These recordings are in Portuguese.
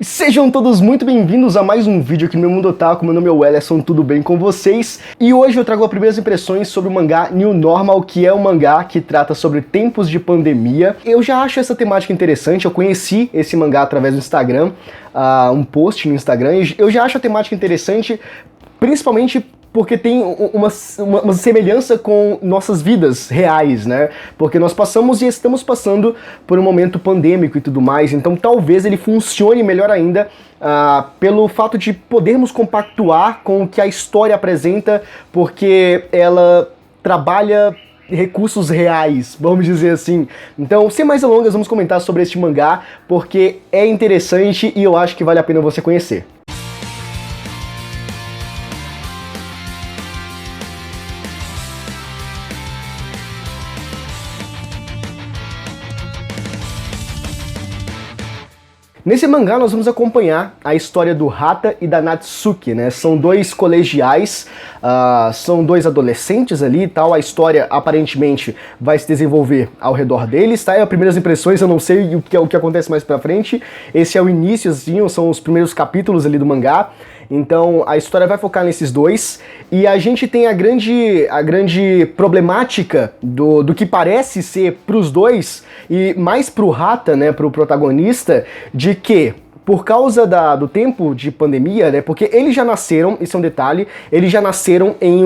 Sejam todos muito bem-vindos a mais um vídeo aqui no Meu Mundo Otaku. Meu nome é Wellerson, tudo bem com vocês? E hoje eu trago as primeiras impressões sobre o mangá New Normal, que é um mangá que trata sobre tempos de pandemia. Eu já acho essa temática interessante, eu conheci esse mangá através do Instagram, um post no Instagram, e eu já acho a temática interessante, principalmente porque tem uma semelhança com nossas vidas reais, né? Porque nós passamos e estamos passando por um momento pandêmico e tudo mais, então talvez ele funcione melhor ainda pelo fato de podermos compactuar com o que a história apresenta, porque ela trabalha recursos reais, vamos dizer assim. Então, sem mais delongas, vamos comentar sobre este mangá, porque é interessante e eu acho que vale a pena você conhecer. Nesse mangá nós vamos acompanhar a história do Hata e da Natsuki, né? São dois colegiais, são dois adolescentes ali e tal. A história aparentemente vai se desenvolver ao redor deles, tá? As primeiras impressões, eu não sei o que acontece mais pra frente. Esse é o início, assim, são os primeiros capítulos ali do mangá. Então a história vai focar nesses dois, e a gente tem a grande problemática do que parece ser pros dois, e mais pro Hata, né, pro protagonista, de que por causa do tempo de pandemia, né, porque eles já nasceram, isso é um detalhe, eles já nasceram em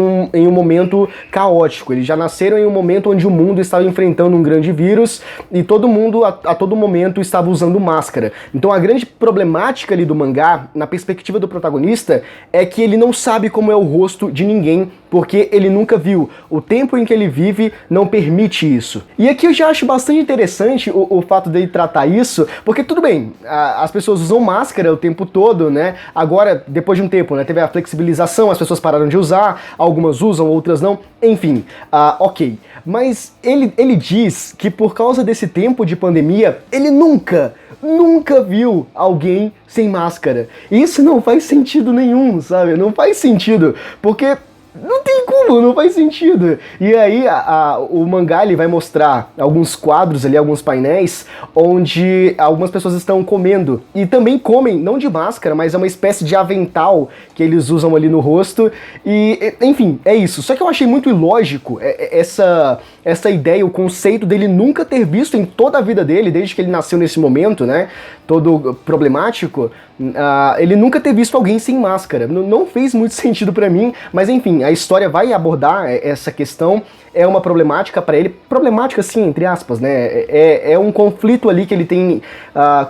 um momento caótico, eles já nasceram em um momento onde o mundo estava enfrentando um grande vírus e todo mundo a todo momento estava usando máscara. Então a grande problemática ali do mangá, na perspectiva do protagonista, é que ele não sabe como é o rosto de ninguém, porque ele nunca viu. O tempo em que ele vive não permite isso. E aqui eu já acho bastante interessante o fato dele tratar isso, porque tudo bem, as pessoas usam máscara o tempo todo, né? Agora, depois de um tempo, né, teve a flexibilização, as pessoas pararam de usar, algumas usam, outras não, enfim, ok. Mas ele diz que por causa desse tempo de pandemia, ele nunca viu alguém sem máscara. E isso não faz sentido nenhum, sabe? Não faz sentido, porque não tem como, não faz sentido. E aí o mangá ele vai mostrar alguns quadros ali, alguns painéis, onde algumas pessoas estão comendo. E também comem, não de máscara, mas é uma espécie de avental que eles usam ali no rosto. E, enfim, é isso. Só que eu achei muito ilógico essa ideia, o conceito dele nunca ter visto em toda a vida dele, desde que ele nasceu nesse momento, né? Todo problemático, ele nunca ter visto alguém sem máscara. Não fez muito sentido pra mim, mas enfim, a história vai abordar essa questão. É uma problemática pra ele, problemática sim, entre aspas, né? É um conflito ali que ele tem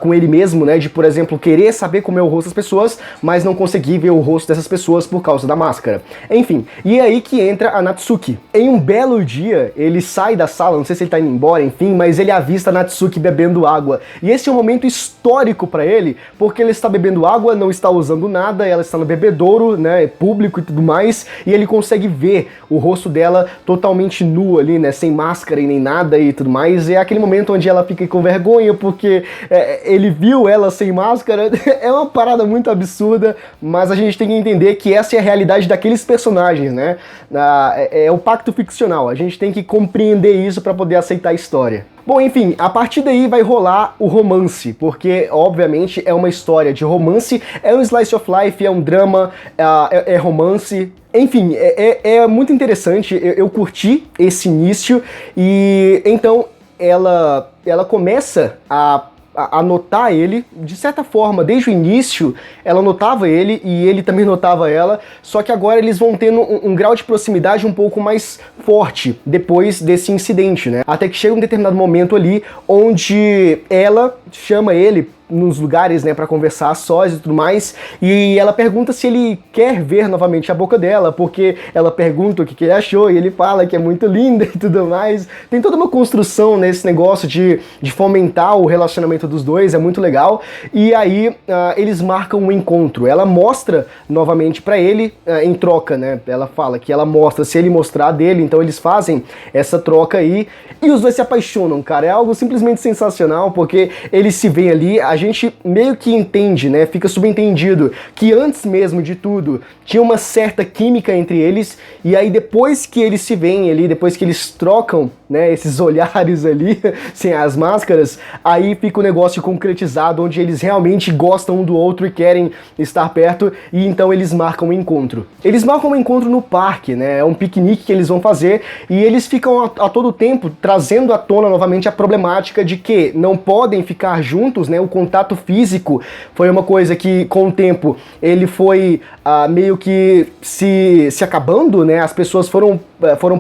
com ele mesmo, né? De, por exemplo, querer saber como é o rosto das pessoas, mas não conseguir ver o rosto dessas pessoas por causa da máscara. Enfim, e é aí que entra a Natsuki. Em um belo dia, ele sai da sala, não sei se ele tá indo embora, enfim, mas ele avista a Natsuki bebendo água. E esse é um momento histórico pra ele, porque ele está bebendo água, não está usando nada, ela está no bebedouro, né, público e tudo mais, e ele consegue ver o rosto dela totalmente nu ali, né, sem máscara e nem nada e tudo mais. E é aquele momento onde ela fica com vergonha porque ele viu ela sem máscara. É uma parada muito absurda, mas a gente tem que entender que essa é a realidade daqueles personagens, né? É o pacto ficcional, a gente tem que compreender isso para poder aceitar a história. Bom, enfim, a partir daí vai rolar o romance, porque, obviamente, é uma história de romance, é um slice of life, é um drama, é romance. Enfim, é muito interessante, eu curti esse início, e então ela começa a notar ele, de certa forma, desde o início, ela notava ele e ele também notava ela, só que agora eles vão tendo um grau de proximidade um pouco mais forte depois desse incidente, né? Até que chega um determinado momento ali onde ela chama ele nos lugares, né, pra conversar a sós e tudo mais, e ela pergunta se ele quer ver novamente a boca dela, porque ela pergunta o que ele achou, e ele fala que é muito linda e tudo mais. Tem toda uma construção nesse negócio de fomentar o relacionamento dos dois, é muito legal, e aí eles marcam um encontro. Ela mostra novamente pra ele, em troca, né, ela fala que ela mostra, se ele mostrar dele, então eles fazem essa troca aí, e os dois se apaixonam, cara. É algo simplesmente sensacional, porque eles se veem ali, a gente meio que entende, né, fica subentendido que antes mesmo de tudo tinha uma certa química entre eles, e aí depois que eles se veem ali, depois que eles trocam né, esses olhares ali, sem as máscaras, aí fica o negócio concretizado, onde eles realmente gostam um do outro e querem estar perto, e então eles marcam um encontro. Eles marcam um encontro no parque, né, é um piquenique que eles vão fazer, e eles ficam a todo tempo trazendo à tona novamente a problemática de que não podem ficar juntos, né, o contato físico foi uma coisa que, com o tempo, ele foi meio que se acabando, né, as pessoas foram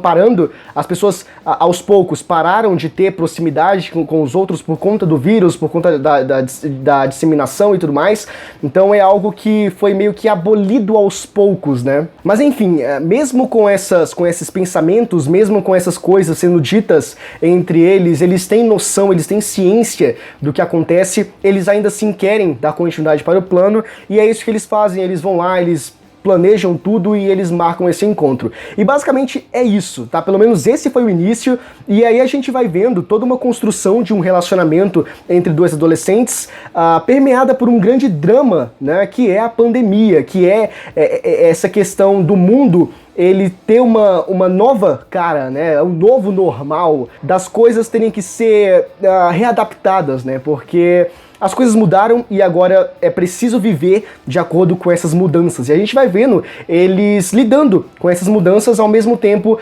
parando, as pessoas aos poucos pararam de ter proximidade com os outros por conta do vírus, por conta da disseminação e tudo mais, então é algo que foi meio que abolido aos poucos, né? Mas enfim, mesmo com esses pensamentos, mesmo com essas coisas sendo ditas entre eles têm noção, eles têm ciência do que acontece, eles ainda assim querem dar continuidade para o plano, e é isso que eles fazem, eles vão lá, eles planejam tudo e eles marcam esse encontro. E basicamente é isso, tá? Pelo menos esse foi o início, e aí a gente vai vendo toda uma construção de um relacionamento entre dois adolescentes, permeada por um grande drama, né? Que é a pandemia, que é essa questão do mundo ele ter uma nova cara, né, um novo normal, das coisas terem que ser readaptadas, né, porque as coisas mudaram e agora é preciso viver de acordo com essas mudanças. E a gente vai vendo eles lidando com essas mudanças, ao mesmo tempo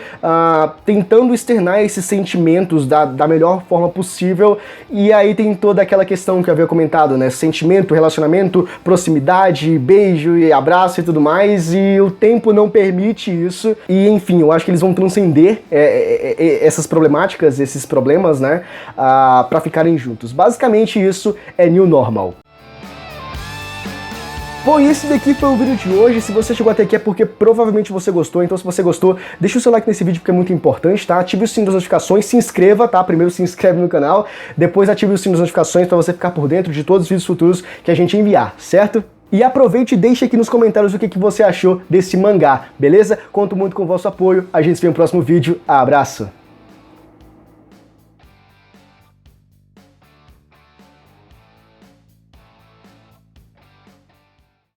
tentando externar esses sentimentos da melhor forma possível. E aí tem toda aquela questão que eu havia comentado, né? Sentimento, relacionamento, proximidade, beijo e abraço e tudo mais. E o tempo não permite isso. E enfim, eu acho que eles vão transcender essas problemáticas, esses problemas, né? Pra ficarem juntos. Basicamente isso é New Normal. Bom, e esse daqui foi o vídeo de hoje. Se você chegou até aqui é porque provavelmente você gostou, então se você gostou, deixa o seu like nesse vídeo porque é muito importante, tá? Ative o sininho das notificações, se inscreva, tá? Primeiro se inscreve no canal, depois ative o sininho das notificações para você ficar por dentro de todos os vídeos futuros que a gente enviar, certo? E aproveite e deixe aqui nos comentários o que você achou desse mangá, beleza? Conto muito com o vosso apoio, a gente se vê no próximo vídeo, abraço!